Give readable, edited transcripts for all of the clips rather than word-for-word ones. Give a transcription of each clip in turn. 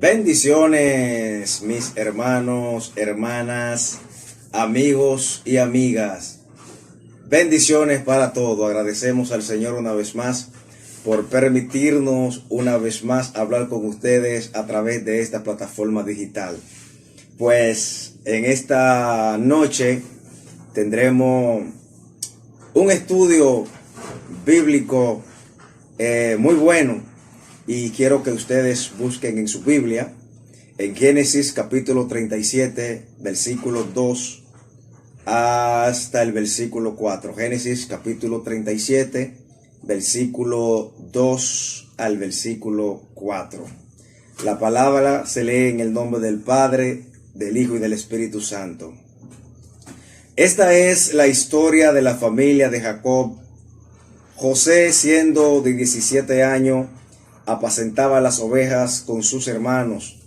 Bendiciones, mis hermanos, hermanas, amigos y amigas. Bendiciones para todos. Agradecemos al Señor una vez más por permitirnos una vez más hablar con ustedes a través de esta plataforma digital. Pues en esta noche tendremos un estudio bíblico muy bueno. Y quiero que ustedes busquen en su Biblia, en Génesis capítulo 37, versículo 2 hasta el versículo 4. Génesis capítulo 37, versículo 2 al versículo 4. La palabra se lee en el nombre del Padre, del Hijo y del Espíritu Santo. Esta es la historia de la familia de Jacob. José, siendo de 17 años, apacentaba las ovejas con sus hermanos,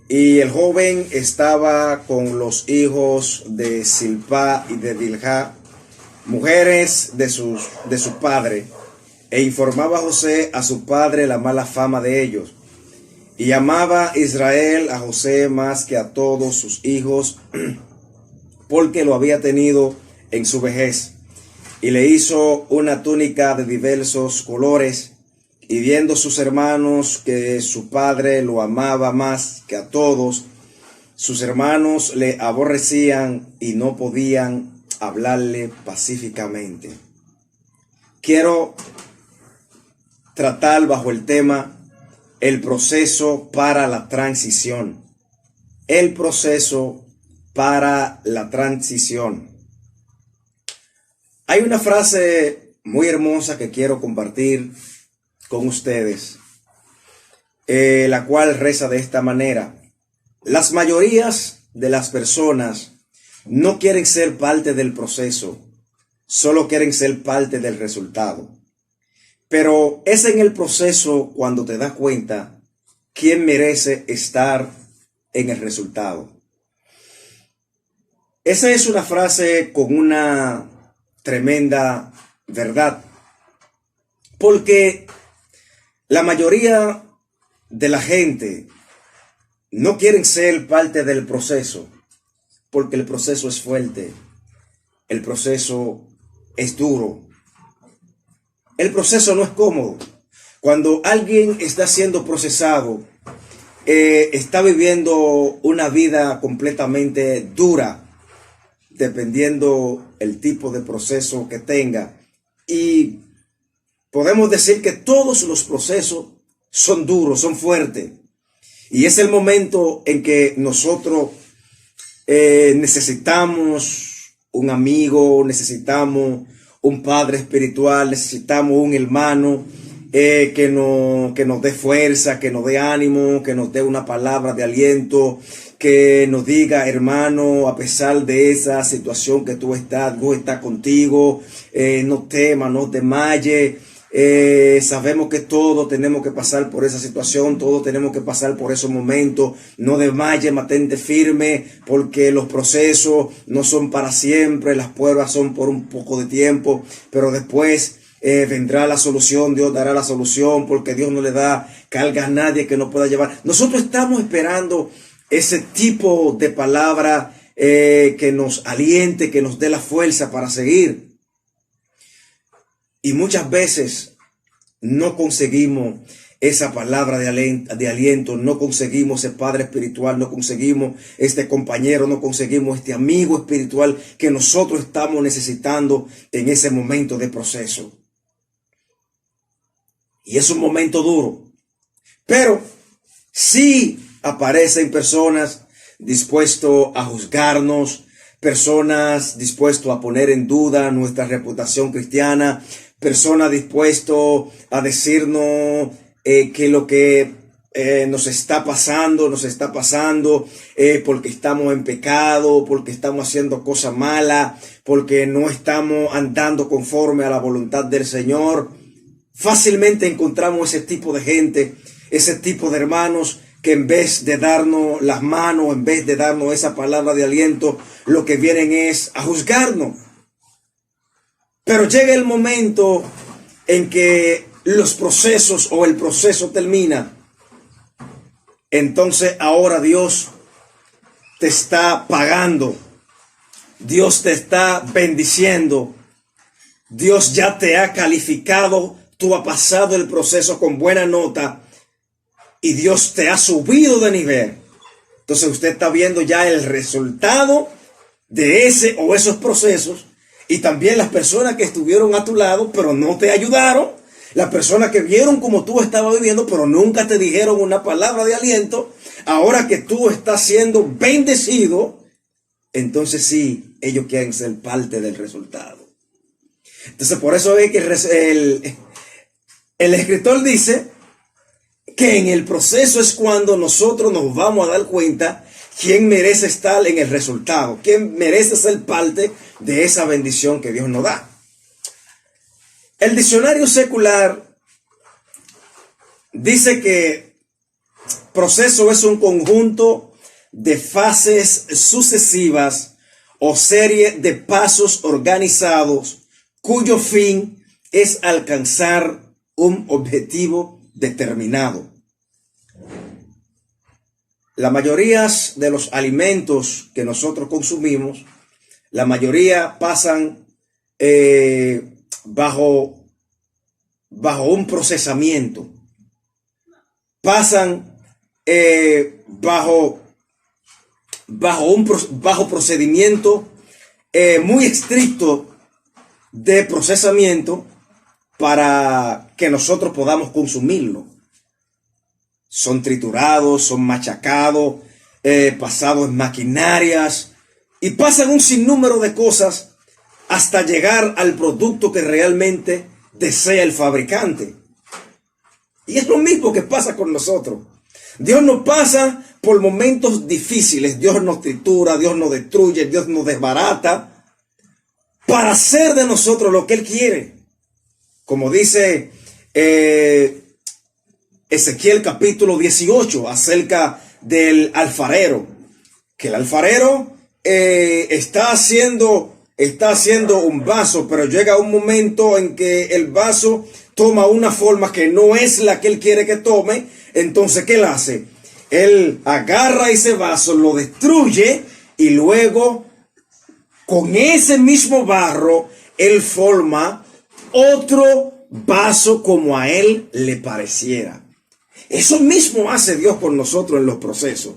y el joven estaba con los hijos de Silpa y de Bilha, mujeres de su padre, e informaba a José a su padre la mala fama de ellos. Y amaba Israel a José más que a todos sus hijos, porque lo había tenido en su vejez, y le hizo una túnica de diversos colores. Y viendo sus hermanos que su padre lo amaba más que a todos, sus hermanos le aborrecían y no podían hablarle pacíficamente. Quiero tratar bajo el tema el proceso para la transición. El proceso para la transición. Hay una frase muy hermosa que quiero compartir con ustedes, la cual reza de esta manera: las mayorías de las personas no quieren ser parte del proceso, solo quieren ser parte del resultado. Pero es en el proceso cuando te das cuenta quién merece estar en el resultado. Esa es una frase con una tremenda verdad, porque la mayoría de la gente no quieren ser parte del proceso, porque el proceso es fuerte, el proceso es duro, el proceso no es cómodo. Cuando alguien está siendo procesado, está viviendo una vida completamente dura, dependiendo el tipo de proceso que tenga. Y podemos decir que todos los procesos son duros, son fuertes. Y es el momento en que nosotros necesitamos un amigo, necesitamos un padre espiritual, necesitamos un hermano que nos dé fuerza, que nos dé ánimo, que nos dé una palabra de aliento, que nos diga: hermano, a pesar de esa situación que tú estás, Dios está contigo, no temas, no desmayes. Sabemos que todos tenemos que pasar por esa situación, todos tenemos que pasar por esos momentos. No desmayes, mantente firme, porque los procesos no son para siempre, las pruebas son por un poco de tiempo, pero después vendrá la solución. Dios dará la solución, porque Dios no le da carga a nadie que no pueda llevar. Nosotros estamos esperando ese tipo de palabra que nos aliente, que nos dé la fuerza para seguir. Y muchas veces no conseguimos esa palabra de aliento, no conseguimos ese padre espiritual, no conseguimos este compañero, no conseguimos este amigo espiritual que nosotros estamos necesitando en ese momento de proceso. Y es un momento duro, pero sí aparecen personas dispuestas a juzgarnos, personas dispuestas a poner en duda nuestra reputación cristiana, personas dispuestas a decirnos que lo que nos está pasando porque estamos en pecado, porque estamos haciendo cosas malas, porque no estamos andando conforme a la voluntad del Señor. Fácilmente encontramos ese tipo de gente, ese tipo de hermanos que en vez de darnos las manos, en vez de darnos esa palabra de aliento, lo que vienen es a juzgarnos. Pero llega el momento en que los procesos o el proceso termina entonces ahora Dios te está pagando, Dios te está bendiciendo, Dios ya te ha calificado, tú has pasado el proceso con buena nota y Dios te ha subido de nivel. Entonces usted está viendo ya el resultado de ese o esos procesos, y también las personas que estuvieron a tu lado pero no te ayudaron, las personas que vieron como tú estabas viviendo pero nunca te dijeron una palabra de aliento. Ahora que tú estás siendo bendecido, entonces sí, ellos quieren ser parte del resultado. Entonces por eso es que el escritor dice que en el proceso es cuando nosotros nos vamos a dar cuenta quién merece estar en el resultado, quién merece ser parte de esa bendición que Dios nos da. El diccionario secular dice que proceso es un conjunto de fases sucesivas o serie de pasos organizados cuyo fin es alcanzar un objetivo determinado. La mayoría de los alimentos que nosotros consumimos, la mayoría pasan bajo un procesamiento, pasan bajo procedimiento muy estricto de procesamiento para que nosotros podamos consumirlo. Son triturados, son machacados, pasados en maquinarias y pasan un sinnúmero de cosas hasta llegar al producto que realmente desea el fabricante. Y es lo mismo que pasa con nosotros. Dios nos pasa por momentos difíciles. Dios nos tritura, Dios nos destruye, Dios nos desbarata para hacer de nosotros lo que Él quiere. Como dice Ezequiel capítulo 18 acerca del alfarero, que el alfarero está haciendo un vaso, pero llega un momento en que el vaso toma una forma que no es la que él quiere que tome. Entonces, ¿qué él hace? Él agarra ese vaso, lo destruye y luego con ese mismo barro él forma otro vaso como a él le pareciera. Eso mismo hace Dios con nosotros en los procesos.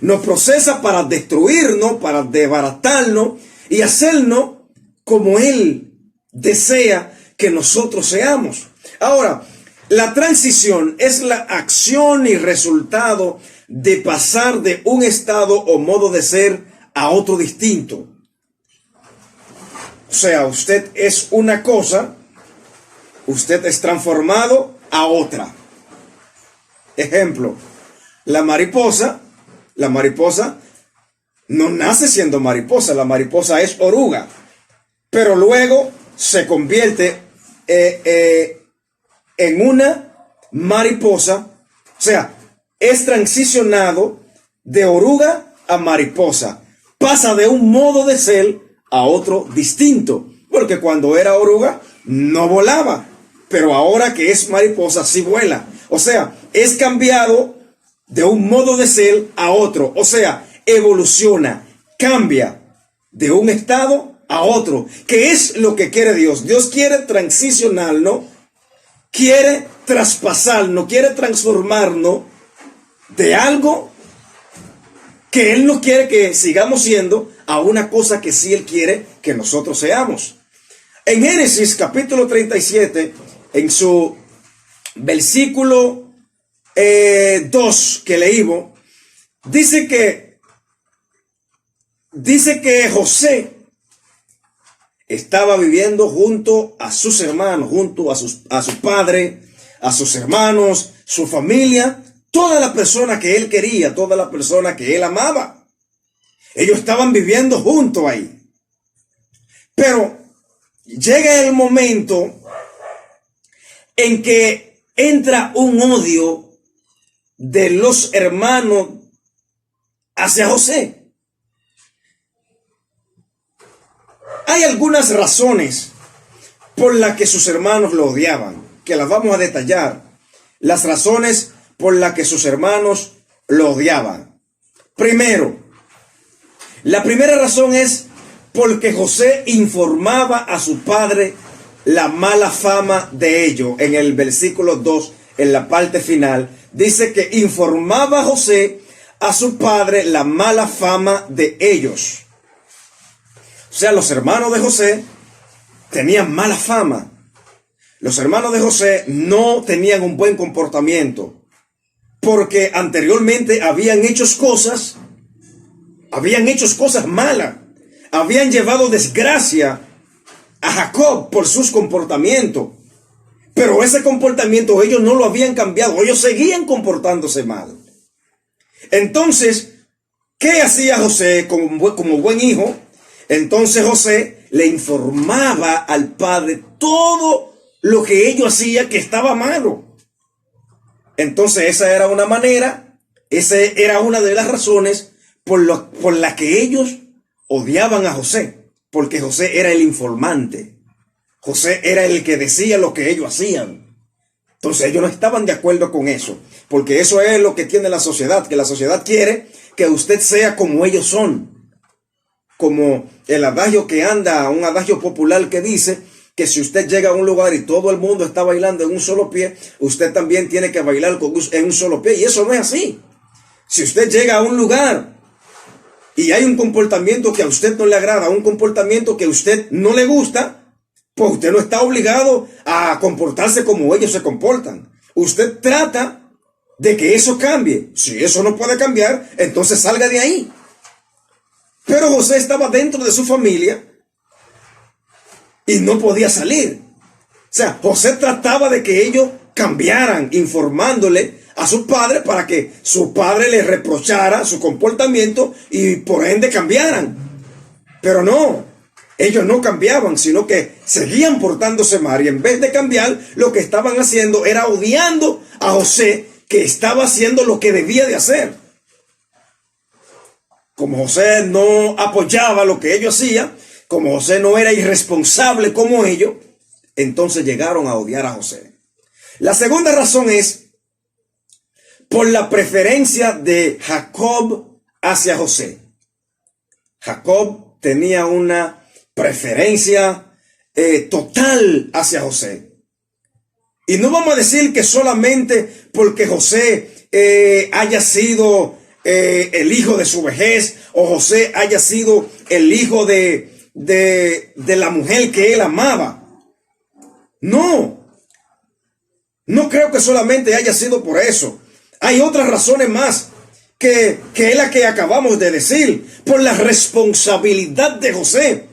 Nos procesa para destruirnos, para desbaratarnos y hacernos como Él desea que nosotros seamos. Ahora, la transición es la acción y resultado de pasar de un estado o modo de ser a otro distinto. O sea, usted es una cosa, usted es transformado a otra. Ejemplo, la mariposa no nace siendo mariposa, la mariposa es oruga, pero luego se convierte en una mariposa, o sea, es transicionado de oruga a mariposa, pasa de un modo de ser a otro distinto, porque cuando era oruga no volaba, pero ahora que es mariposa sí vuela. O sea, es cambiado de un modo de ser a otro. O sea, evoluciona, cambia de un estado a otro. ¿Qué es lo que quiere Dios? Dios quiere transicionarnos, quiere traspasarnos, quiere transformarnos de algo que Él no quiere que sigamos siendo a una cosa que sí Él quiere que nosotros seamos. En Génesis capítulo 37, en su versículo 2 que leímos, dice que José estaba viviendo junto a sus hermanos, junto a su padre, a sus hermanos, su familia, toda la persona que él quería, toda la persona que él amaba. Ellos estaban viviendo juntos ahí. Pero llega el momento en que entra un odio de los hermanos hacia José. Hay algunas razones por las que sus hermanos lo odiaban, que las vamos a detallar. Las razones por las que sus hermanos lo odiaban. Primero, la primera razón es porque José informaba a su padre la mala fama de ellos. En el versículo 2, en la parte final, dice que informaba a José a su padre la mala fama de ellos. O sea, los hermanos de José tenían mala fama. Los hermanos de José no tenían un buen comportamiento, porque anteriormente habían hecho cosas malas, habían llevado desgracia a Jacob por sus comportamientos, pero ese comportamiento ellos no lo habían cambiado, ellos seguían comportándose mal. Entonces, ¿qué hacía José como buen hijo? Entonces José le informaba al padre todo lo que ellos hacían que estaba malo. Entonces esa era una manera, esa era una de las razones por la que ellos odiaban a José, porque José era el informante. José era el que decía lo que ellos hacían. Entonces ellos no estaban de acuerdo con eso, porque eso es lo que tiene la sociedad, que la sociedad quiere que usted sea como ellos son. Como el adagio que anda, un adagio popular que dice que si usted llega a un lugar y todo el mundo está bailando en un solo pie, usted también tiene que bailar en un solo pie. Y eso no es así. Si usted llega a un lugar y hay un comportamiento que a usted no le agrada, un comportamiento que a usted no le gusta, pues usted no está obligado a comportarse como ellos se comportan. Usted trata de que eso cambie. Si eso no puede cambiar, entonces salga de ahí. Pero José estaba dentro de su familia y no podía salir. O sea, José trataba de que ellos cambiaran, informándole a su padre para que su padre le reprochara su comportamiento y por ende cambiaran. Pero no, ellos no cambiaban, sino que seguían portándose mal, y en vez de cambiar, lo que estaban haciendo era odiando a José, que estaba haciendo lo que debía de hacer. Como José no apoyaba lo que ellos hacían, como José no era irresponsable como ellos, entonces llegaron a odiar a José. La segunda razón es por la preferencia de Jacob hacia José. Jacob tenía una preferencia total hacia José. Y no vamos a decir que solamente porque José haya sido el hijo de su vejez, o José haya sido el hijo de la mujer que él amaba. No creo que solamente haya sido por eso. Hay otras razones más que es la que acabamos de decir, por la responsabilidad de José.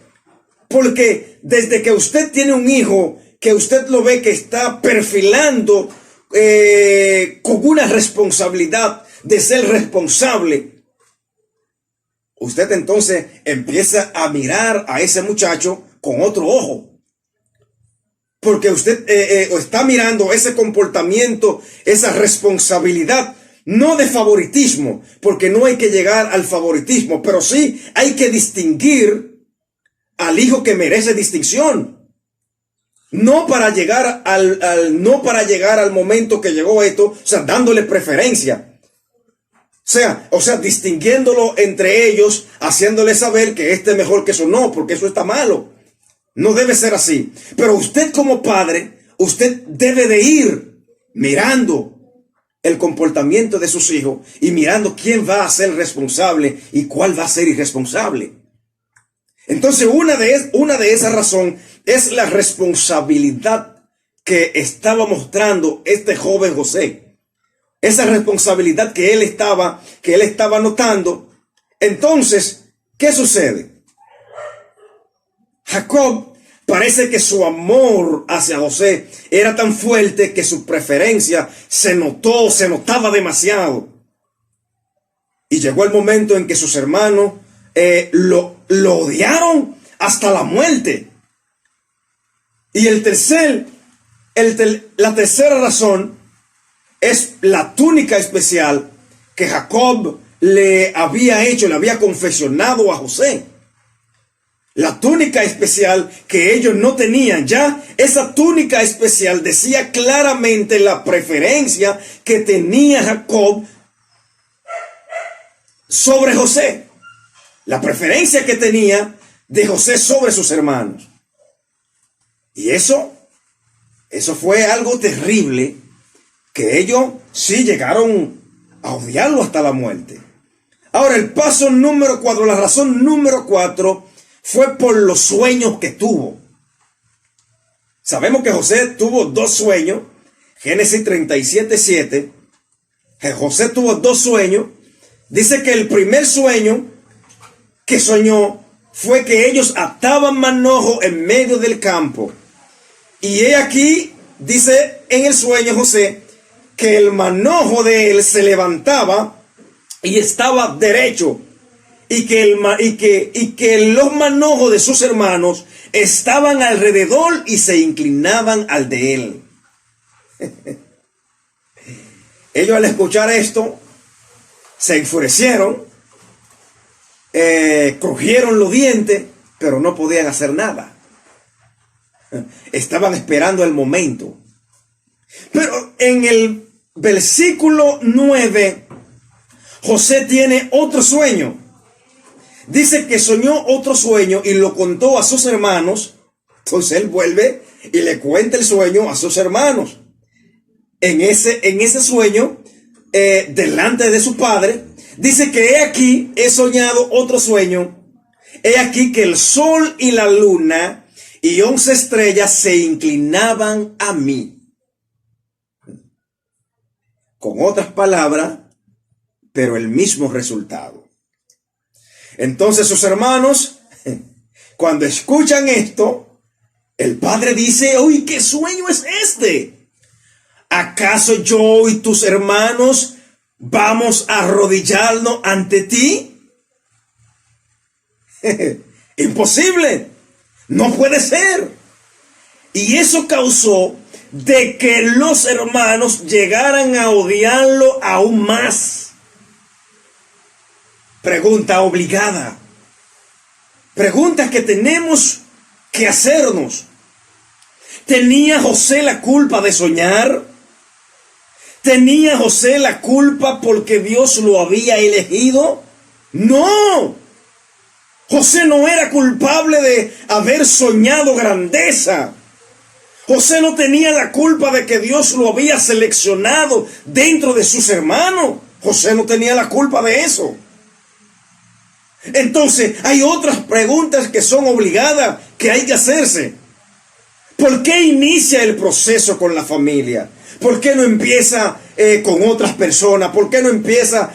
Porque desde que usted tiene un hijo, que usted lo ve que está perfilando con una responsabilidad de ser responsable, usted entonces empieza a mirar a ese muchacho con otro ojo. Porque usted está mirando ese comportamiento, esa responsabilidad, no de favoritismo, porque no hay que llegar al favoritismo, pero sí hay que distinguir al hijo que merece distinción. No para llegar al momento que llegó esto, o sea, dándole preferencia. O sea, distinguiéndolo entre ellos, haciéndole saber que este es mejor que eso. No, porque eso está malo. No debe ser así. Pero usted como padre, usted debe de ir mirando el comportamiento de sus hijos y mirando quién va a ser responsable y cuál va a ser irresponsable. Entonces, una de esas razones es la responsabilidad que estaba mostrando este joven José. Esa responsabilidad que él estaba notando. Entonces, ¿qué sucede? Jacob parece que su amor hacia José era tan fuerte que su preferencia se notaba demasiado. Y llegó el momento en que sus hermanos lo odiaron hasta la muerte. Y la tercera razón es la túnica especial que Jacob le había confeccionado a José. La túnica especial que ellos no tenían. Ya esa túnica especial decía claramente la preferencia que tenía Jacob sobre José. La preferencia que tenía de José sobre sus hermanos. Y eso fue algo terrible, que ellos sí llegaron a odiarlo hasta la muerte. Ahora, el paso número 4, la razón número 4, fue por los sueños que tuvo. Sabemos que José tuvo 2 sueños. Génesis 37:7. José tuvo 2 sueños. Dice que el primer sueño que soñó fue que ellos ataban manojo en medio del campo. Y he aquí, dice en el sueño José, que el manojo de él se levantaba y estaba derecho. Y que los manojos de sus hermanos estaban alrededor y se inclinaban al de él. Ellos, al escuchar esto, se enfurecieron, crujieron los dientes, pero no podían hacer nada. Estaban esperando el momento. Pero en el versículo 9, José tiene otro sueño. Dice que soñó otro sueño y lo contó a sus hermanos. Entonces él vuelve y le cuenta el sueño a sus hermanos. En ese sueño, delante de su padre, dice que he aquí, he soñado otro sueño. He aquí que el sol y la luna y 11 estrellas se inclinaban a mí. Con otras palabras, pero el mismo resultado. Entonces sus hermanos, cuando escuchan esto, el padre dice: uy, ¿qué sueño es este? ¿Acaso yo y tus hermanos vamos a arrodillarnos ante ti? Imposible, no puede ser. Y eso causó de que los hermanos llegaran a odiarlo aún más. Pregunta obligada. Pregunta que tenemos que hacernos. ¿Tenía José la culpa de soñar? ¿Tenía José la culpa porque Dios lo había elegido? No. José no era culpable de haber soñado grandeza. José no tenía la culpa de que Dios lo había seleccionado dentro de sus hermanos. José no tenía la culpa de eso. Entonces, hay otras preguntas que son obligadas, que hay que hacerse. ¿Por qué inicia el proceso con la familia? ¿Por qué no empieza con otras personas? ¿Por qué no empieza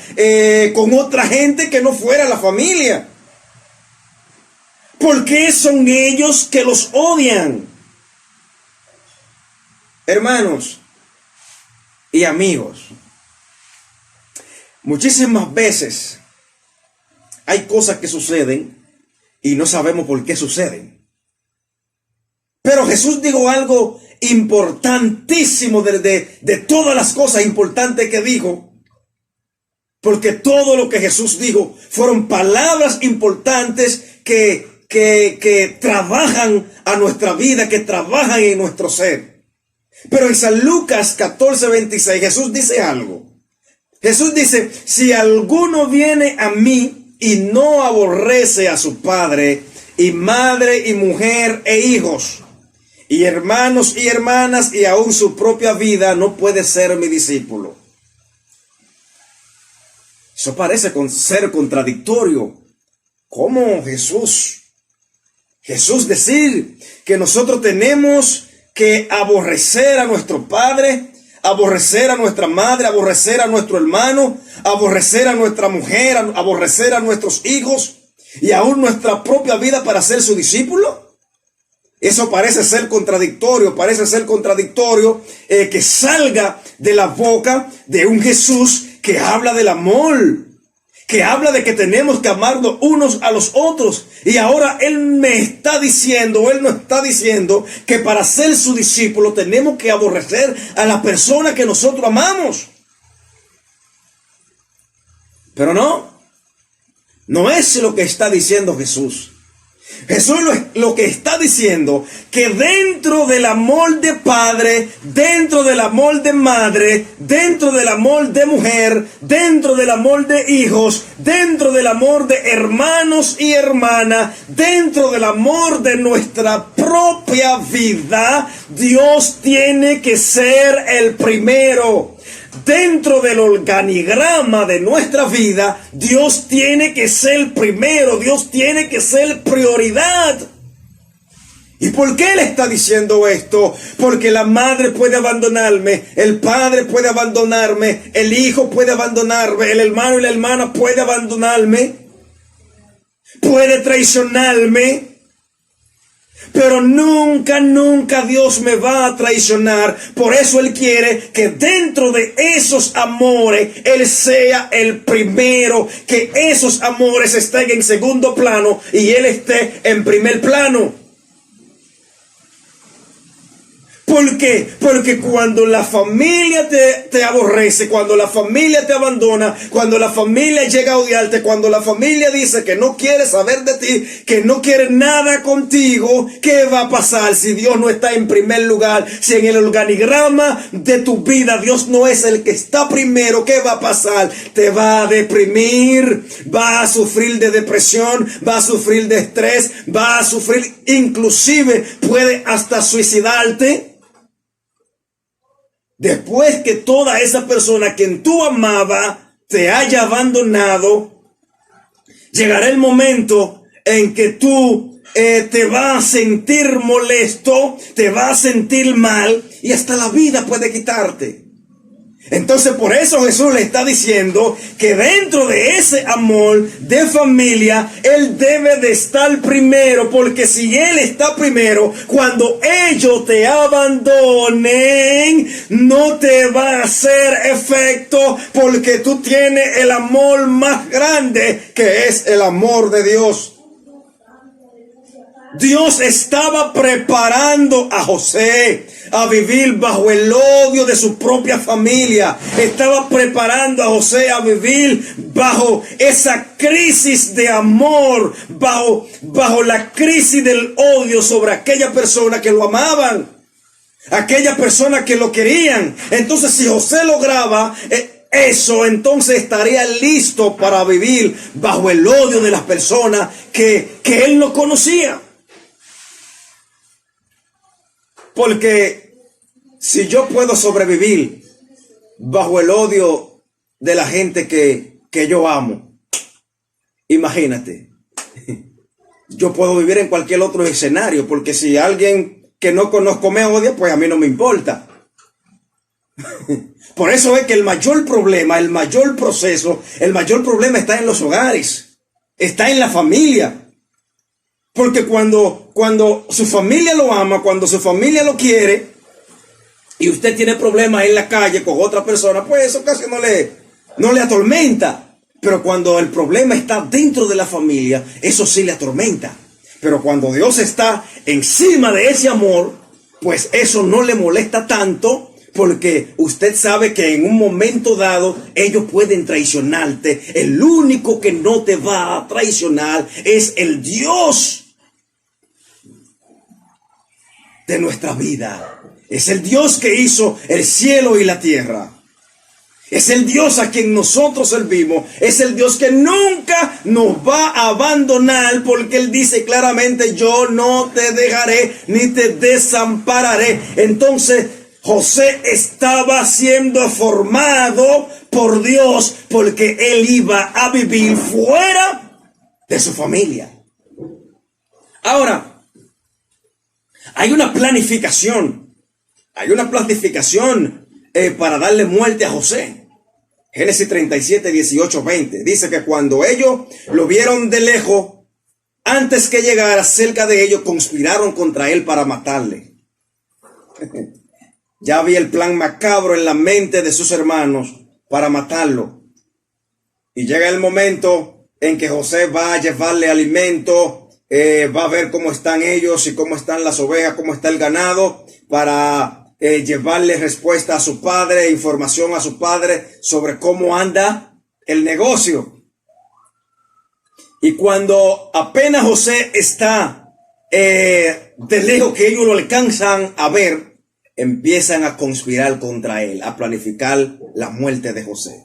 con otra gente que no fuera la familia? ¿Por qué son ellos que los odian? Hermanos y amigos, muchísimas veces hay cosas que suceden y no sabemos por qué suceden. Pero Jesús dijo algo importantísimo de todas las cosas importantes que dijo. Porque todo lo que Jesús dijo fueron palabras importantes que trabajan a nuestra vida, que trabajan en nuestro ser. Pero en San Lucas 14:26 Jesús dice algo. Jesús dice: si alguno viene a mí y no aborrece a su padre y madre y mujer e hijos y hermanos y hermanas y aún su propia vida, no puede ser mi discípulo. Eso parece ser contradictorio. ¿Cómo Jesús decir que nosotros tenemos que aborrecer a nuestro padre, aborrecer a nuestra madre, aborrecer a nuestro hermano, aborrecer a nuestra mujer, aborrecer a nuestros hijos y aún nuestra propia vida para ser su discípulo? Eso parece ser contradictorio, que salga de la boca de un Jesús que habla del amor, que habla de que tenemos que amarnos unos a los otros. Y ahora Él nos está diciendo que para ser su discípulo tenemos que aborrecer a la persona que nosotros amamos. Pero no es lo que está diciendo Jesús. Jesús lo que está diciendo, que dentro del amor de padre, dentro del amor de madre, dentro del amor de mujer, dentro del amor de hijos, dentro del amor de hermanos y hermanas, dentro del amor de nuestra propia vida, Dios tiene que ser el primero. Dentro del organigrama de nuestra vida, Dios tiene que ser primero, Dios tiene que ser prioridad. ¿Y por qué Él está diciendo esto? Porque la madre puede abandonarme, el padre puede abandonarme, el hijo puede abandonarme, el hermano y la hermana puede abandonarme, puede traicionarme. Pero nunca, nunca Dios me va a traicionar. Por eso Él quiere que dentro de esos amores Él sea el primero, que esos amores estén en segundo plano y Él esté en primer plano. ¿Por qué? Porque cuando la familia te aborrece, cuando la familia te abandona, cuando la familia llega a odiarte, cuando la familia dice que no quiere saber de ti, que no quiere nada contigo, ¿qué va a pasar si Dios no está en primer lugar? Si en el organigrama de tu vida Dios no es el que está primero, ¿qué va a pasar? Te va a deprimir, va a sufrir de depresión, va a sufrir de estrés, va a sufrir, inclusive puede hasta suicidarte. Después que toda esa persona que tú amabas te haya abandonado, llegará el momento en que tú te vas a sentir molesto, te vas a sentir mal y hasta la vida puede quitarte. Entonces por eso Jesús le está diciendo que dentro de ese amor de familia, Él debe de estar primero, porque si Él está primero, cuando ellos te abandonen, no te va a hacer efecto, porque tú tienes el amor más grande, que es el amor de Dios. Dios estaba preparando a José a vivir bajo el odio de su propia familia. Estaba preparando a José a vivir bajo esa crisis de amor, bajo la crisis del odio sobre aquella persona que lo amaban, aquella persona que lo querían. Entonces, si José lograba eso, entonces estaría listo para vivir bajo el odio de las personas que él no conocía. Porque si yo puedo sobrevivir bajo el odio de la gente que yo amo, imagínate, yo puedo vivir en cualquier otro escenario, porque si alguien que no conozco me odia, pues a mí no me importa. Por eso es que el mayor problema, el mayor proceso, el mayor problema está en los hogares, está en la familia. Porque cuando su familia lo ama, cuando su familia lo quiere, y usted tiene problemas en la calle con otra persona, pues eso casi no le atormenta. Pero cuando el problema está dentro de la familia, eso sí le atormenta. Pero cuando Dios está encima de ese amor, pues eso no le molesta tanto, porque usted sabe que en un momento dado ellos pueden traicionarte. El único que no te va a traicionar es el Dios de nuestra vida. Es el Dios que hizo el cielo y la tierra. Es el Dios a quien nosotros servimos. Es el Dios que nunca nos va a abandonar, porque Él dice claramente: yo no te dejaré ni te desampararé. Entonces José estaba siendo formado por Dios, porque él iba a vivir fuera de su familia. Ahora, hay una planificación para darle muerte a José. Génesis 37, 18, 20. Dice que cuando ellos lo vieron de lejos, antes que llegara cerca de ellos, conspiraron contra él para matarle. Ya había el plan macabro en la mente de sus hermanos para matarlo. Y llega el momento en que José va a llevarle alimento, va a ver cómo están ellos y cómo están las ovejas, cómo está el ganado, para llevarle respuesta a su padre, información a su padre sobre cómo anda el negocio. Y cuando apenas José está de lejos, que ellos lo alcanzan a ver, empiezan a conspirar contra él, a planificar la muerte de José.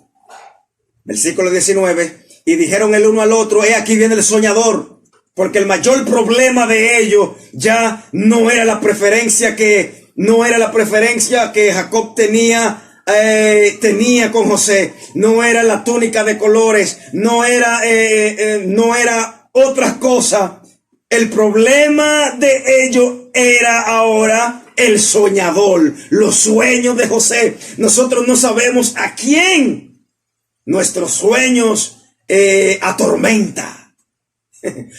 Versículo 19, y dijeron el uno al otro, aquí viene el soñador, porque el mayor problema de ellos ya no era la preferencia que Jacob tenía con José, no era la túnica de colores, no era otras cosas. El problema de ellos era ahora el soñador, los sueños de José. Nosotros no sabemos a quién nuestros sueños atormenta.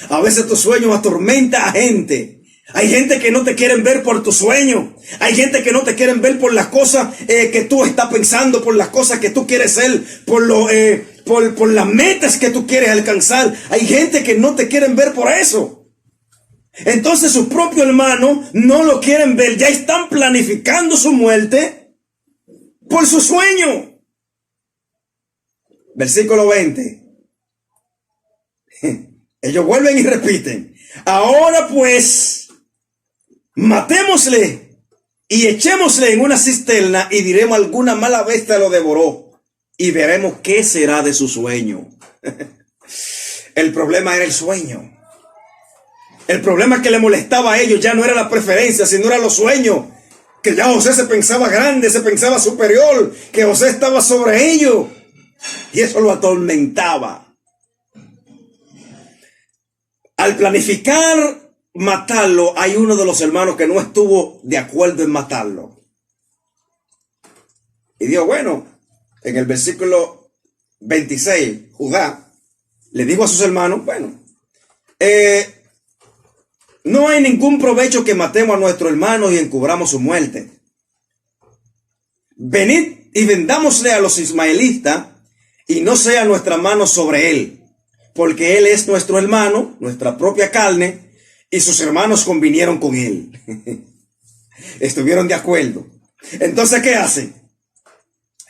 A veces tus sueños atormenta a gente. Hay gente que no te quieren ver por tu sueño. Hay gente que no te quieren ver por las cosas que tú estás pensando, por las cosas que tú quieres ser, por las metas que tú quieres alcanzar. Hay gente que no te quieren ver por eso. Entonces sus propios hermanos no lo quieren ver. Ya están planificando su muerte por su sueño. Versículo 20. Ellos vuelven y repiten. Ahora pues, matémosle y echémosle en una cisterna y diremos alguna mala bestia lo devoró y veremos qué será de su sueño. El problema era el sueño. El problema que le molestaba a ellos ya no era la preferencia, sino era los sueños. Que ya José se pensaba grande, se pensaba superior, que José estaba sobre ellos. Y eso lo atormentaba. Al planificar matarlo, hay uno de los hermanos que no estuvo de acuerdo en matarlo. Y dijo, bueno, en el versículo 26, Judá le dijo a sus hermanos, bueno, no hay ningún provecho que matemos a nuestro hermano y encubramos su muerte. Venid y vendámosle a los ismaelitas y no sea nuestra mano sobre él, porque él es nuestro hermano, nuestra propia carne, y sus hermanos convinieron con él. Estuvieron de acuerdo. Entonces, ¿qué hacen?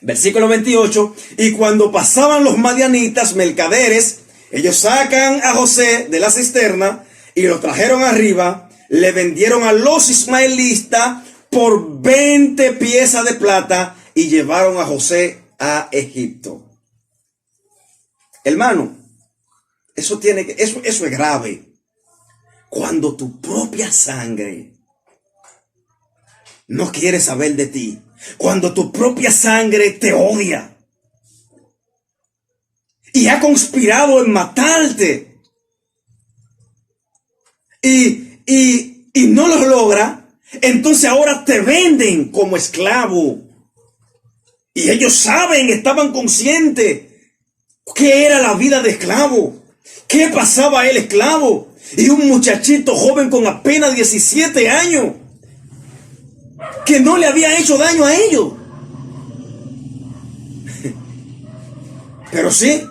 Versículo 28, y cuando pasaban los madianitas, mercaderes, ellos sacan a José de la cisterna y lo trajeron arriba, le vendieron a los ismaelitas por 20 piezas de plata y llevaron a José a Egipto. Hermano, eso es grave. Cuando tu propia sangre no quiere saber de ti, cuando tu propia sangre te odia y ha conspirado en matarte y no lo logra, entonces ahora te venden como esclavo. Y ellos saben, estaban conscientes qué era la vida de esclavo, qué pasaba el esclavo. Y un muchachito joven con apenas 17 años que no le había hecho daño a ellos. Pero sí,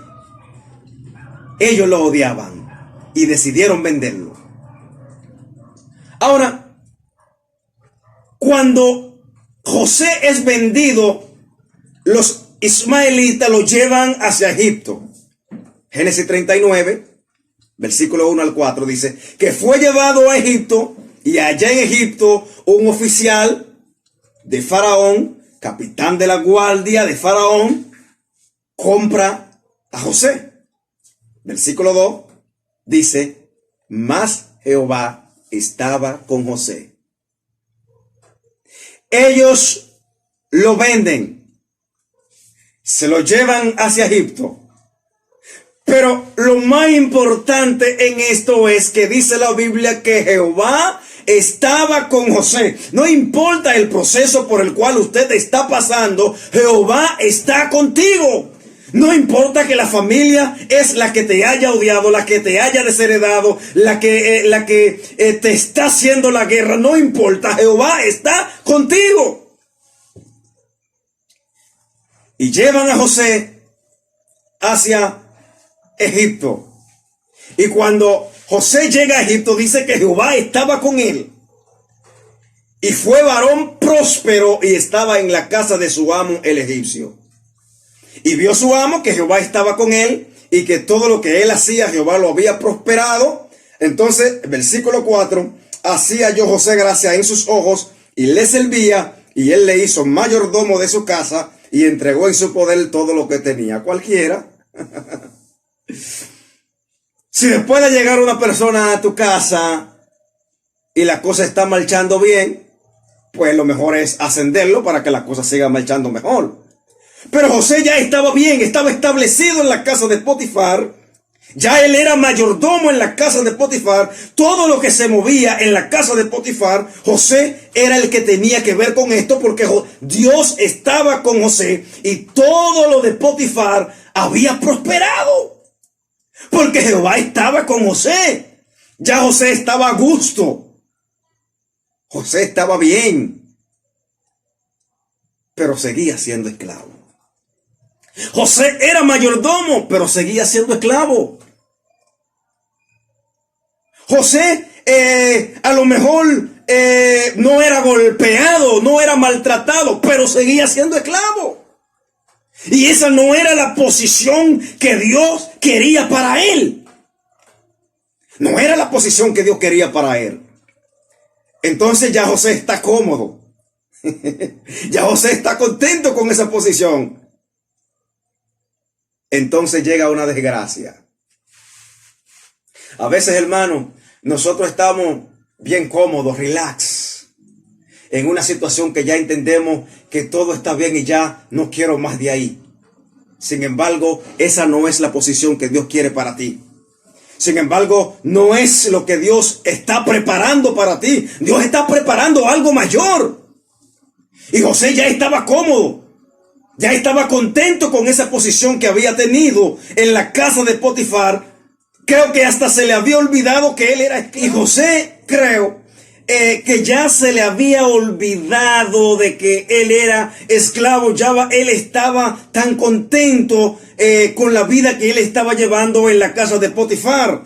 ellos lo odiaban y decidieron venderlo. Ahora, cuando José es vendido, los ismaelitas lo llevan hacia Egipto. Génesis 39, versículo 1 al 4 dice que fue llevado a Egipto y allá en Egipto un oficial de Faraón, capitán de la guardia de Faraón, compra a José. Versículo 2 dice, mas Jehová estaba con José. Ellos lo venden, se lo llevan hacia Egipto. Pero lo más importante en esto es que dice la Biblia que Jehová estaba con José. No importa el proceso por el cual usted está pasando, Jehová está contigo. No importa que la familia es la que te haya odiado, la que te haya desheredado, la que te está haciendo la guerra. No importa, Jehová está contigo. Y llevan a José hacia Egipto. Y cuando José llega a Egipto, dice que Jehová estaba con él. Y fue varón próspero y estaba en la casa de su amo el egipcio. Y vio su amo que Jehová estaba con él y que todo lo que él hacía, Jehová lo había prosperado. Entonces, versículo 4, hacía yo José gracia en sus ojos y le servía, y él le hizo mayordomo de su casa y entregó en su poder todo lo que tenía. Cualquiera. Si después de llegar una persona a tu casa y la cosa está marchando bien, pues lo mejor es ascenderlo para que las cosas sigan marchando mejor. Pero José ya estaba bien, estaba establecido en la casa de Potifar. Ya él era mayordomo en la casa de Potifar. Todo lo que se movía en la casa de Potifar, José era el que tenía que ver con esto, porque Dios estaba con José y todo lo de Potifar había prosperado. Porque Jehová estaba con José. Ya José estaba a gusto. José estaba bien. Pero seguía siendo esclavo. José era mayordomo, pero seguía siendo esclavo. José a lo mejor no era golpeado, no era maltratado, pero seguía siendo esclavo. Y esa no era la posición que Dios quería para él. No era la posición que Dios quería para él. Entonces ya José está cómodo. Ya José está contento con esa posición. Entonces llega una desgracia. A veces, hermano, nosotros estamos bien cómodos, relax, en una situación que ya entendemos que todo está bien y ya no quiero más de ahí. Sin embargo, esa no es la posición que Dios quiere para ti. Sin embargo, no es lo que Dios está preparando para ti. Dios está preparando algo mayor. Y José ya estaba cómodo. Ya estaba contento con esa posición que había tenido en la casa de Potifar. Creo que hasta se le había olvidado que él era esclavo. Y José, creo que ya se le había olvidado de que él era esclavo. Ya él estaba tan contento con la vida que él estaba llevando en la casa de Potifar.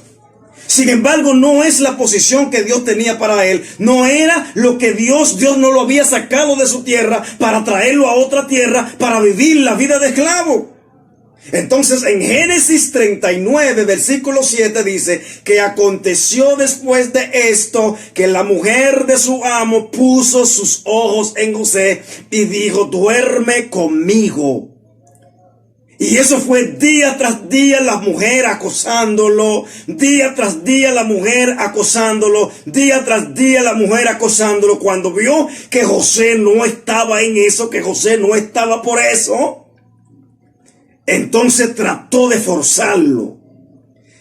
Sin embargo, no es la posición que Dios tenía para él. No era lo que Dios no lo había sacado de su tierra para traerlo a otra tierra para vivir la vida de esclavo. Entonces en Génesis 39, versículo 7 dice que aconteció después de esto que la mujer de su amo puso sus ojos en José y dijo: duerme conmigo. Y eso fue día tras día la mujer acosándolo, día tras día la mujer acosándolo, día tras día la mujer acosándolo. Cuando vio que José no estaba en eso, que José no estaba por eso, entonces trató de forzarlo.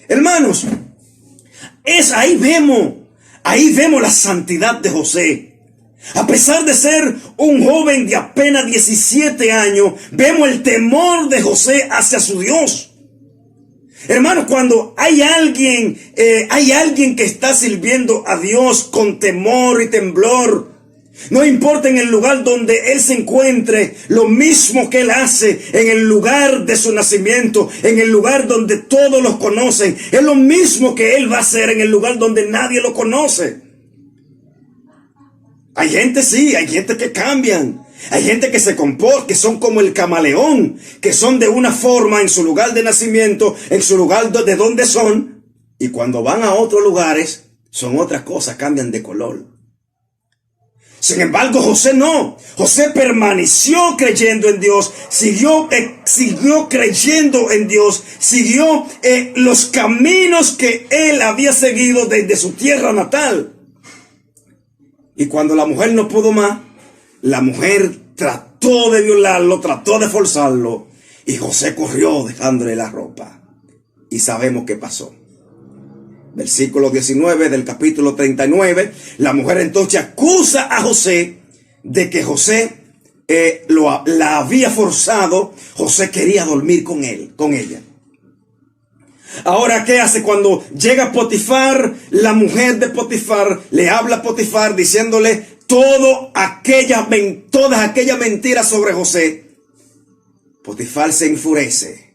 Hermanos, ahí vemos la santidad de José. A pesar de ser un joven de apenas 17 años, vemos el temor de José hacia su Dios. Hermanos, cuando hay alguien que está sirviendo a Dios con temor y temblor, no importa en el lugar donde él se encuentre, lo mismo que él hace en el lugar de su nacimiento, en el lugar donde todos los conocen, es lo mismo que él va a hacer en el lugar donde nadie lo conoce. Hay gente, sí, hay gente que cambian. Hay gente que se comporta, que son como el camaleón, que son de una forma en su lugar de nacimiento, en su lugar de donde son, y cuando van a otros lugares, son otras cosas, cambian de color. Sin embargo, José no. José permaneció creyendo en Dios, siguió creyendo en Dios, siguió los caminos que él había seguido desde su tierra natal. Y cuando la mujer no pudo más, la mujer trató de violarlo, trató de forzarlo, y José corrió dejándole la ropa. Y sabemos qué pasó. Versículo 19 del capítulo 39, la mujer entonces acusa a José de que José la había forzado. José quería dormir con ella. Ahora, ¿qué hace? Cuando llega Potifar, la mujer de Potifar le habla a Potifar diciéndole todas aquellas mentiras sobre José. Potifar se enfurece.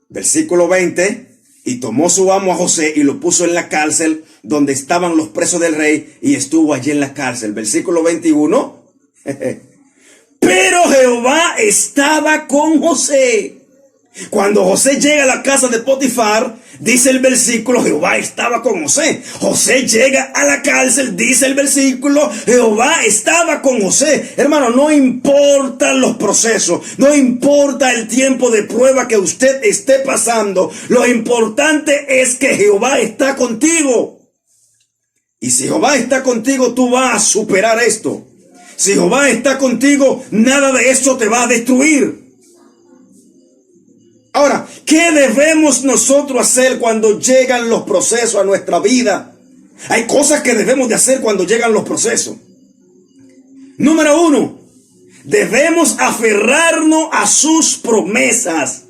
Versículo 20, y tomó su amo a José y lo puso en la cárcel donde estaban los presos del rey, y estuvo allí en la cárcel. Versículo 21, pero Jehová estaba con José Cuando José llega a la casa de Potifar, dice el versículo, Jehová estaba con José. José llega a la cárcel, dice el versículo, Jehová estaba con José. Hermano, no importan los procesos, no importa el tiempo de prueba que usted esté pasando. Lo importante es que Jehová está contigo. Y si Jehová está contigo, tú vas a superar esto. Si Jehová está contigo, nada de esto te va a destruir. Ahora, ¿qué debemos nosotros hacer cuando llegan los procesos a nuestra vida? Hay cosas que debemos de hacer cuando llegan los procesos. Número 1, debemos aferrarnos a sus promesas.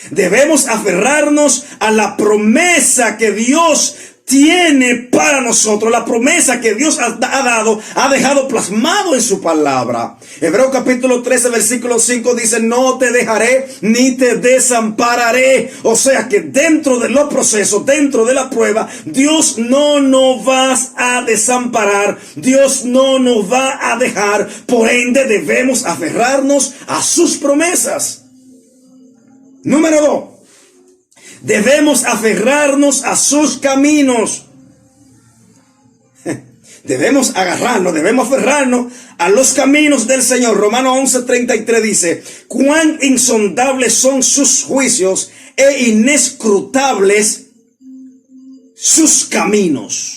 Debemos aferrarnos a la promesa que Dios tiene para nosotros, la promesa que Dios ha dejado plasmado en su palabra. Hebreos capítulo 13, versículo 5 dice, no te dejaré ni te desampararé. O sea que dentro de los procesos, dentro de la prueba, Dios no nos va a desamparar, Dios no nos va a dejar. Por ende, debemos aferrarnos a sus promesas. Número 2. Debemos aferrarnos a sus caminos. Debemos aferrarnos a los caminos del Señor. Romanos 11:33 dice, cuán insondables son sus juicios e inescrutables sus caminos.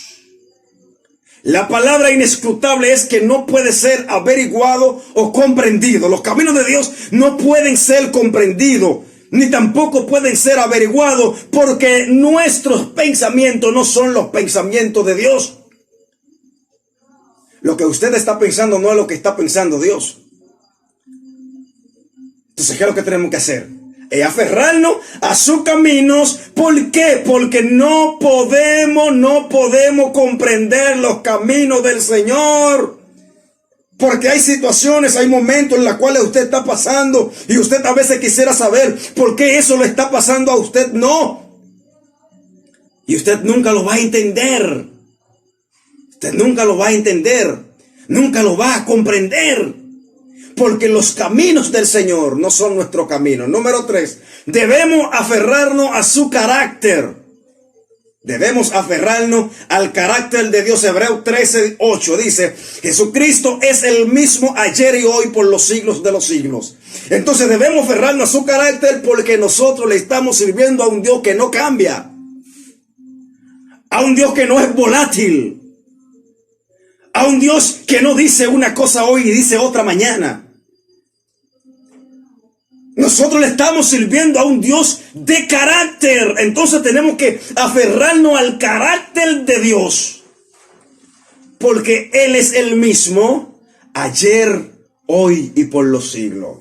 La palabra inescrutable es que no puede ser averiguado o comprendido. Los caminos de Dios no pueden ser comprendidos, ni tampoco pueden ser averiguados, porque nuestros pensamientos no son los pensamientos de Dios. Lo que usted está pensando no es lo que está pensando Dios. Entonces, ¿qué es lo que tenemos que hacer? Es aferrarnos a sus caminos. ¿Por qué? Porque no podemos comprender los caminos del Señor. Porque hay situaciones, hay momentos en los cuales usted está pasando y usted a veces quisiera saber por qué eso le está pasando a usted. No. Y usted nunca lo va a entender. Usted nunca lo va a entender. Nunca lo va a comprender. Porque los caminos del Señor no son nuestros caminos. Número 3. Debemos aferrarnos a su carácter. Debemos aferrarnos al carácter de Dios. Hebreos 13:8 dice, Jesucristo es el mismo ayer y hoy por los siglos de los siglos. Entonces debemos aferrarnos a su carácter, porque nosotros le estamos sirviendo a un Dios que no cambia, a un Dios que no es volátil, a un Dios que no dice una cosa hoy y dice otra mañana. Nosotros le estamos sirviendo a un Dios de carácter. Entonces tenemos que aferrarnos al carácter de Dios, porque Él es el mismo ayer, hoy y por los siglos.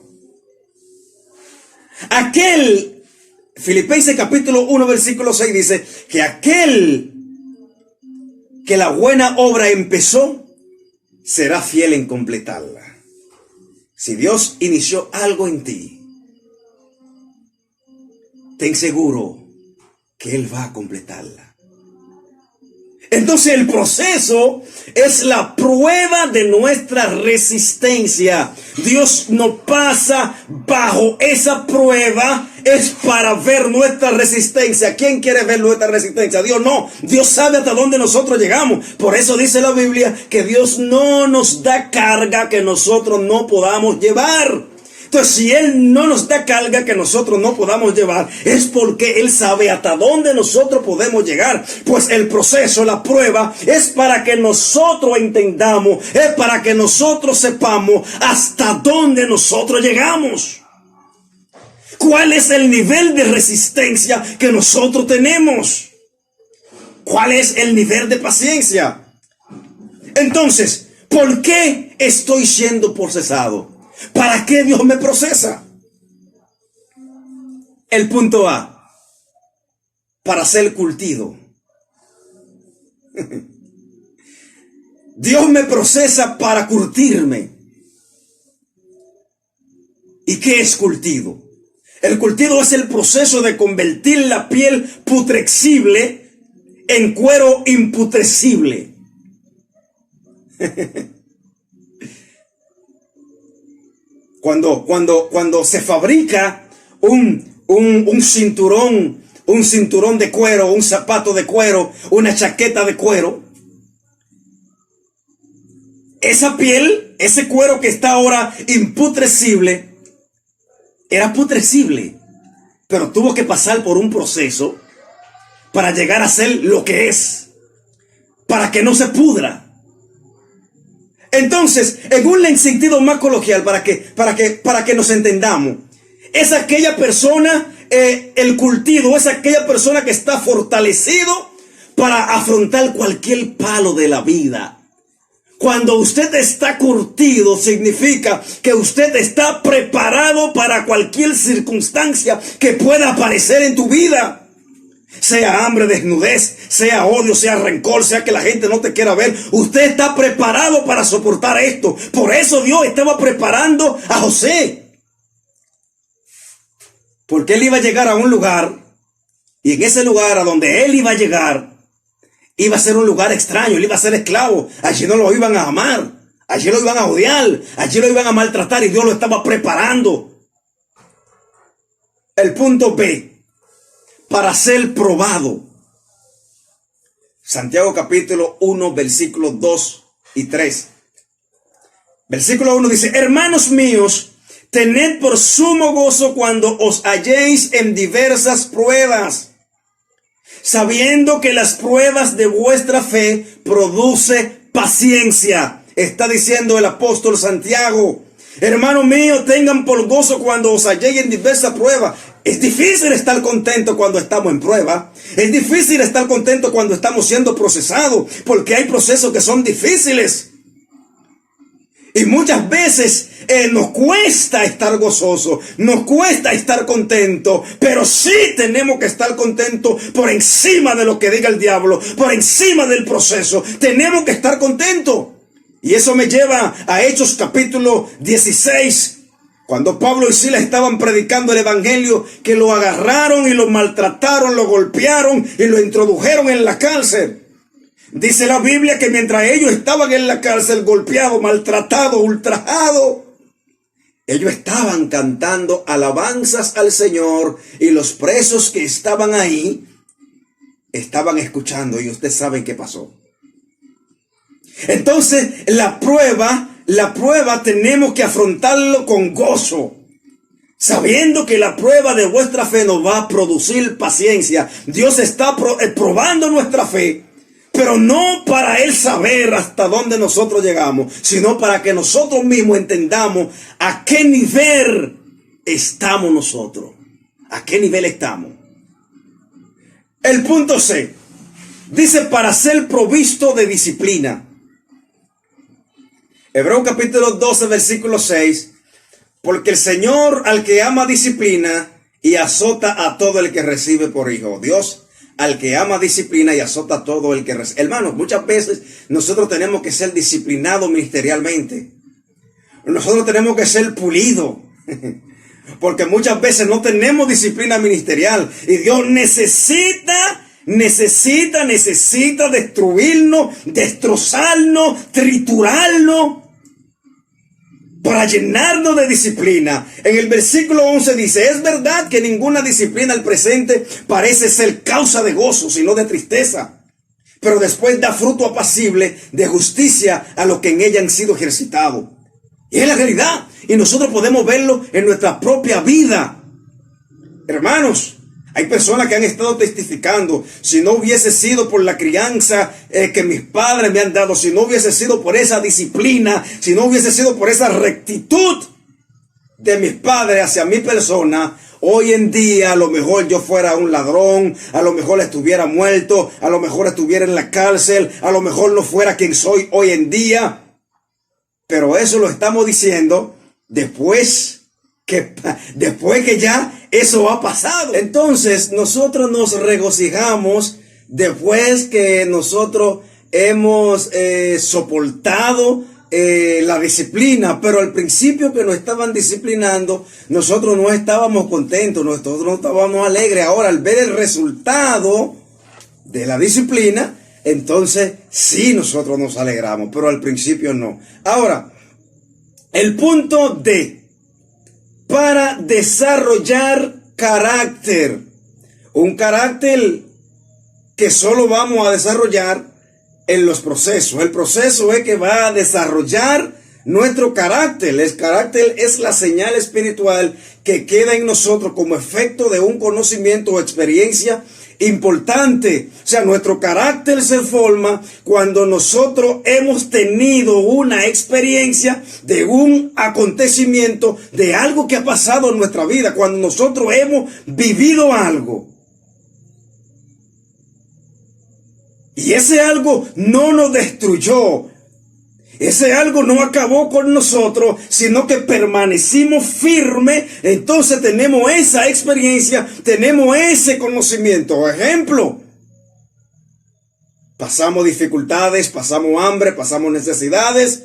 Filipenses capítulo 1 versículo 6 dice que aquel que la buena obra empezó será fiel en completarla. Si Dios inició algo en ti, ten seguro que Él va a completarla. Entonces el proceso es la prueba de nuestra resistencia. Dios nos pasa bajo esa prueba, es para ver nuestra resistencia. ¿Quién quiere ver nuestra resistencia? Dios no. Dios sabe hasta dónde nosotros llegamos. Por eso dice la Biblia que Dios no nos da carga que nosotros no podamos llevar. Entonces, si Él no nos da carga que nosotros no podamos llevar, es porque Él sabe hasta dónde nosotros podemos llegar. Pues el proceso, la prueba, es para que nosotros entendamos, es para que nosotros sepamos hasta dónde nosotros llegamos. ¿Cuál es el nivel de resistencia que nosotros tenemos? ¿Cuál es el nivel de paciencia? Entonces, ¿por qué estoy siendo procesado? ¿Para qué Dios me procesa? El punto A, para ser curtido. Dios me procesa para curtirme. ¿Y qué es curtido? El curtido es el proceso de convertir la piel putrescible en cuero imputrescible. Cuando se fabrica un un cinturón de cuero, un zapato de cuero, una chaqueta de cuero. Esa piel, ese cuero que está ahora imputrecible, era putrecible, pero tuvo que pasar por un proceso para llegar a ser lo que es, para que no se pudra. Entonces, en un sentido más coloquial, para que nos entendamos, es aquella persona, el curtido, es aquella persona que está fortalecido para afrontar cualquier palo de la vida. Cuando usted está curtido, significa que usted está preparado para cualquier circunstancia que pueda aparecer en tu vida. Sea hambre, desnudez, sea odio, sea rencor, sea que la gente no te quiera ver. Usted está preparado para soportar esto. Por eso Dios estaba preparando a José. Porque él iba a llegar a un lugar, y en ese lugar a donde él iba a llegar, iba a ser un lugar extraño, él iba a ser esclavo. Allí no lo iban a amar, allí lo iban a odiar, allí lo iban a maltratar, y Dios lo estaba preparando. El punto B, para ser probado. Santiago capítulo 1, versículos 2 y 3. Versículo 1 dice: hermanos míos, tened por sumo gozo cuando os halléis en diversas pruebas, sabiendo que las pruebas de vuestra fe produce paciencia. Está diciendo el apóstol Santiago. Hermano mío, tengan por gozo cuando os halléis en diversas pruebas. Es difícil estar contento cuando estamos en prueba. Es difícil estar contento cuando estamos siendo procesados, porque hay procesos que son difíciles. Y muchas veces nos cuesta estar gozosos, nos cuesta estar contentos, pero sí tenemos que estar contentos por encima de lo que diga el diablo, por encima del proceso. Tenemos que estar contentos. Y eso me lleva a Hechos capítulo 16, cuando Pablo y Silas estaban predicando el evangelio, que lo agarraron y lo maltrataron, lo golpearon y lo introdujeron en la cárcel. Dice la Biblia que mientras ellos estaban en la cárcel, golpeados, maltratados, ultrajados, ellos estaban cantando alabanzas al Señor, y los presos que estaban ahí estaban escuchando, y usted sabe qué pasó. Entonces, la prueba tenemos que afrontarlo con gozo, sabiendo que la prueba de vuestra fe nos va a producir paciencia. Dios está probando nuestra fe, pero no para Él saber hasta dónde nosotros llegamos, sino para que nosotros mismos entendamos a qué nivel estamos nosotros. ¿A qué nivel estamos? El punto C dice: para ser provisto de disciplina. Hebreos capítulo 12, versículo 6. Porque el Señor al que ama disciplina y azota a todo el que recibe por hijo. Dios al que ama disciplina y azota a todo el que recibe. Hermanos, muchas veces nosotros tenemos que ser disciplinados ministerialmente. Nosotros tenemos que ser pulidos. Porque muchas veces no tenemos disciplina ministerial. Y Dios necesita destruirnos, destrozarnos, triturarnos, para llenarnos de disciplina. En el versículo 11 dice: es verdad que ninguna disciplina al presente parece ser causa de gozo, sino de tristeza, pero después da fruto apacible de justicia a los que en ella han sido ejercitados. Y es la realidad, y nosotros podemos verlo en nuestra propia vida. Hermanos, hay personas que han estado testificando: si no hubiese sido por la crianza que mis padres me han dado, si no hubiese sido por esa disciplina, si no hubiese sido por esa rectitud de mis padres hacia mi persona, hoy en día a lo mejor yo fuera un ladrón, a lo mejor estuviera muerto, a lo mejor estuviera en la cárcel, a lo mejor no fuera quien soy hoy en día. Pero eso lo estamos diciendo después que ya eso ha pasado. Entonces nosotros nos regocijamos después que nosotros hemos soportado la disciplina, pero al principio que nos estaban disciplinando, nosotros no estábamos contentos, nosotros no estábamos alegres. Ahora, al ver el resultado de la disciplina, entonces sí nosotros nos alegramos, pero al principio no. Ahora, el punto D: para desarrollar carácter. Un carácter que solo vamos a desarrollar en los procesos. El proceso es que va a desarrollar nuestro carácter. El carácter es la señal espiritual que queda en nosotros como efecto de un conocimiento o experiencia importante. O sea, nuestro carácter se forma cuando nosotros hemos tenido una experiencia de un acontecimiento, de algo que ha pasado en nuestra vida, cuando nosotros hemos vivido algo. Y ese algo no nos destruyó. Ese algo no acabó con nosotros, sino que permanecimos firmes. Entonces tenemos esa experiencia, tenemos ese conocimiento. Ejemplo, pasamos dificultades, pasamos hambre, pasamos necesidades.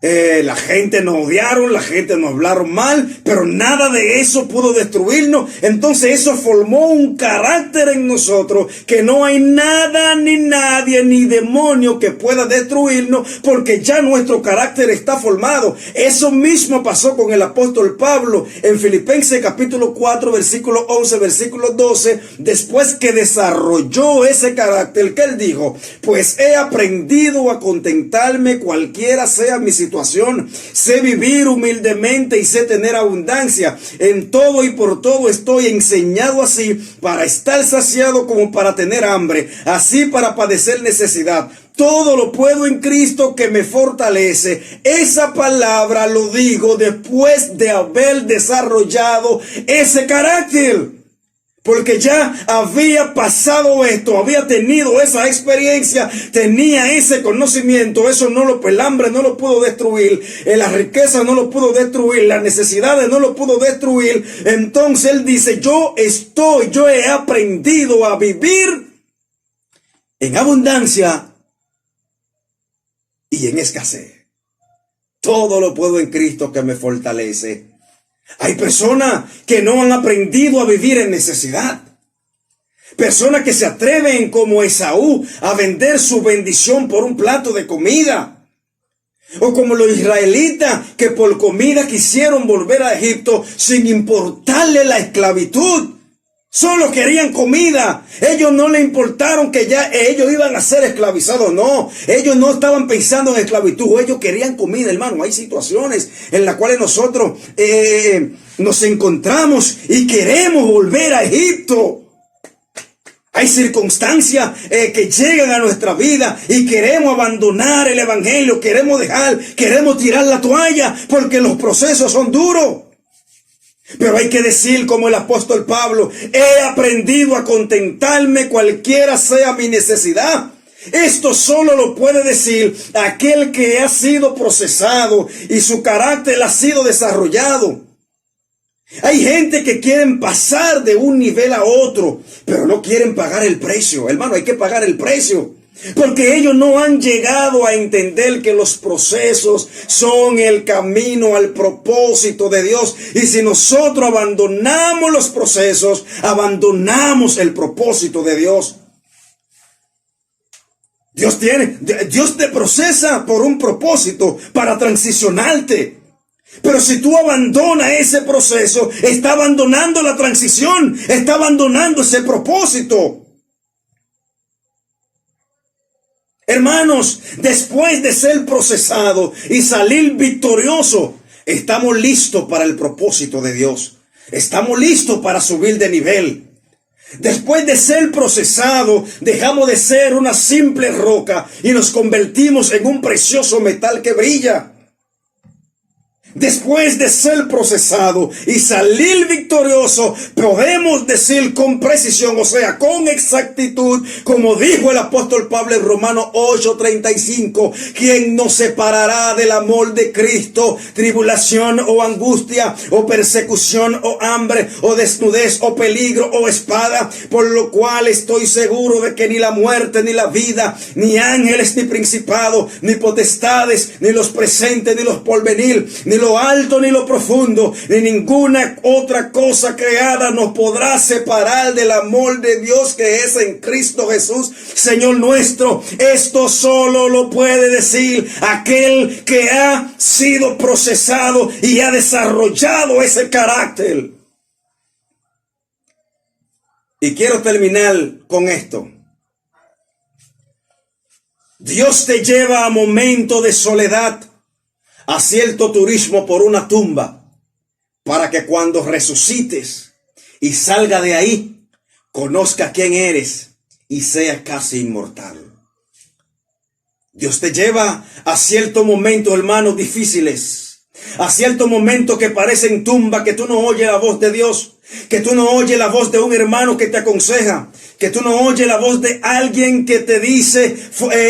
La gente nos odiaron, la gente nos hablaron mal, pero nada de eso pudo destruirnos. Entonces eso formó un carácter en nosotros que no hay nada, ni nadie, ni demonio que pueda destruirnos, porque ya nuestro carácter está formado. Eso mismo pasó con el apóstol Pablo en Filipenses capítulo 4, versículo 11, versículo 12, después que desarrolló ese carácter, que él dijo: pues he aprendido a contentarme cualquiera sea mi situación. Sé vivir humildemente y sé tener abundancia. En todo y por todo estoy enseñado así, para estar saciado como para tener hambre, así para padecer necesidad. Todo lo puedo en Cristo que me fortalece. Esa palabra lo digo después de haber desarrollado ese carácter. Porque ya había pasado esto, había tenido esa experiencia, tenía ese conocimiento. Eso el hambre no lo pudo destruir, la riqueza no lo pudo destruir, las necesidades no lo pudo destruir. Entonces él dice: yo he aprendido a vivir en abundancia y en escasez. Todo lo puedo en Cristo que me fortalece. Hay personas que no han aprendido a vivir en necesidad. Personas que se atreven como Esaú a vender su bendición por un plato de comida. O como los israelitas que por comida quisieron volver a Egipto sin importarle la esclavitud. Solo querían comida. Ellos no le importaron que ya ellos iban a ser esclavizados. No, ellos no estaban pensando en esclavitud. Ellos querían comida, hermano. Hay situaciones en las cuales nosotros nos encontramos y queremos volver a Egipto. Hay circunstancias que llegan a nuestra vida y queremos abandonar el evangelio, queremos tirar la toalla porque los procesos son duros. Pero hay que decir como el apóstol Pablo: he aprendido a contentarme cualquiera sea mi necesidad. Esto solo lo puede decir aquel que ha sido procesado y su carácter ha sido desarrollado. Hay gente que quieren pasar de un nivel a otro, pero no quieren pagar el precio. Hermano, hay que pagar el precio. Porque ellos no han llegado a entender que los procesos son el camino al propósito de Dios. Y si nosotros abandonamos los procesos, abandonamos el propósito de Dios. Dios te procesa por un propósito, para transicionarte. Pero si tú abandonas ese proceso, está abandonando la transición, está abandonando ese propósito. Hermanos, después de ser procesado y salir victorioso, estamos listos para el propósito de Dios. Estamos listos para subir de nivel. Después de ser procesado, dejamos de ser una simple roca y nos convertimos en un precioso metal que brilla. Después de ser procesado y salir victorioso, podemos decir con precisión, o sea, con exactitud, como dijo el apóstol Pablo en Romanos 8:35, ¿quién nos separará del amor de Cristo? Tribulación o angustia o persecución o hambre o desnudez o peligro o espada, por lo cual estoy seguro de que ni la muerte ni la vida, ni ángeles ni principados, ni potestades, ni los presentes ni los porvenir, ni lo alto ni lo profundo, ni ninguna otra cosa creada nos podrá separar del amor de Dios que es en Cristo Jesús, Señor nuestro. Esto solo lo puede decir aquel que ha sido procesado y ha desarrollado ese carácter. Y quiero terminar con esto. Dios te lleva a momentos de soledad, a cierto turismo por una tumba, para que cuando resucites y salga de ahí, conozca quién eres y sea casi inmortal. Dios te lleva a ciertos momentos, hermanos, difíciles, a ciertos momentos que parecen tumba, que tú no oyes la voz de Dios, que tú no oyes la voz de un hermano que te aconseja, que tú no oyes la voz de alguien que te dice,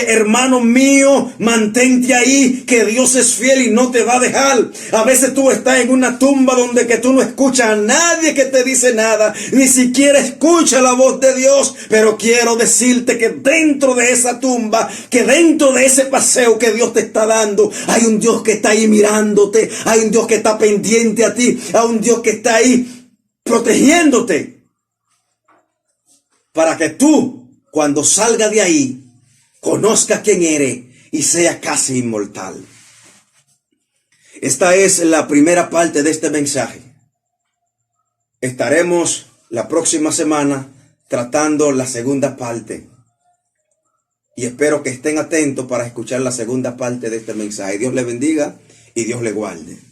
hermano mío, mantente ahí, que Dios es fiel y no te va a dejar. A veces tú estás en una tumba donde que tú no escuchas a nadie que te dice nada, ni siquiera escuchas la voz de Dios, pero quiero decirte que dentro de esa tumba, que dentro de ese paseo que Dios te está dando, hay un Dios que está ahí mirándote, hay un Dios que está pendiente a ti, hay un Dios que está ahí protegiéndote, para que tú, cuando salga de ahí, conozcas quién eres y sea casi inmortal. Esta es la primera parte de este mensaje. Estaremos la próxima semana tratando la segunda parte. Y espero que estén atentos para escuchar la segunda parte de este mensaje. Dios le bendiga y Dios le guarde.